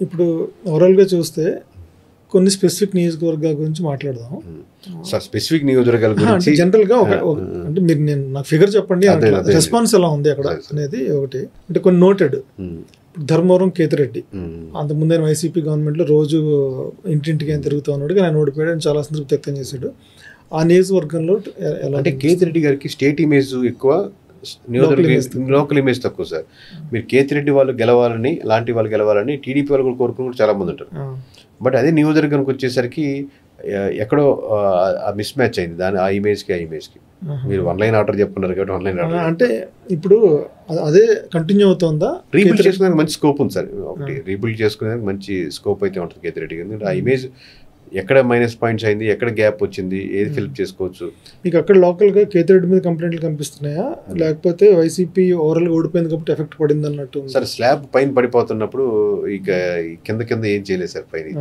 ఇప్పుడు ఓవరాల్గా చూస్తే కొన్ని స్పెసిఫిక్ నియోజకవర్గాల గురించి మాట్లాడదాం. స్పెసిఫిక్ నియోజకవర్గాల గురించి జనరల్గా అంటే మీరు నాకు ఫిగర్ చెప్పండి, రెస్పాన్స్ ఎలా ఉంది అక్కడ అనేది ఒకటి. అంటే కొన్ని నోటెడ్ ధర్మవరం కేతిరెడ్డి అంతకుముందే వైసీపీ గవర్నమెంట్లో రోజు ఇంటింటికి ఆయన తిరుగుతూ ఉన్నాడు, కానీ ఆయన ఓడిపోయాడు, చాలా సంతృప్తి వ్యక్తం చేశాడు. ఆ నియోజకవర్గంలో ఎలా అంటే కేతిరెడ్డి గారికి స్టేట్ ఇమేజ్ ఎక్కువ, లోకల్ ఇమేజ్ తక్కువ సార్. మీరు కేతిరెడ్డి వాళ్ళు గెలవాలని, లాంటి వాళ్ళు గెలవాలని టీడీపీ వాళ్ళు కూడా కోరుకుని చాలా మంది ఉంటారు. బట్ అదే నియోజకవర్గానికి వచ్చేసరికి ఎక్కడో ఆ మిస్ మ్యాచ్ అయింది దాని ఆ ఇమేజ్కి. మీరు ఆన్లైన్ ఆర్డర్ చెప్పుకున్నారు కాబట్టి ఆన్లైన్ ఆర్డర్ అంటే ఇప్పుడు అదే కంటిన్యూ అవుతుందా? రీబిల్డ్ చేసుకునే మంచి స్కోప్ ఉంది సార్. ఒకటి రీబిల్డ్ చేసుకునే మంచి స్కోప్ అయితే ఉంటుంది కేతిరెడ్డి గారు. ఆ ఇమేజ్ ఎక్కడ మైనస్ పాయింట్స్ అయింది, ఎక్కడ గ్యాప్ వచ్చింది, ఏది ఫిల్ప్ చేసుకోవచ్చు. మీకు అక్కడ లోకల్గా కేతిరెడ్డి మీద కంప్లైంట్లు కనిపిస్తున్నాయా, లేకపోతే వైసీపీ ఓవరాల్గా ఓడిపోయింది కాబట్టి ఎఫెక్ట్ పడింది అన్నట్టు? సార్ స్లాబ్ పైన పడిపోతున్నప్పుడు ఇక కింద ఏం చేయలేదు సార్ పైన.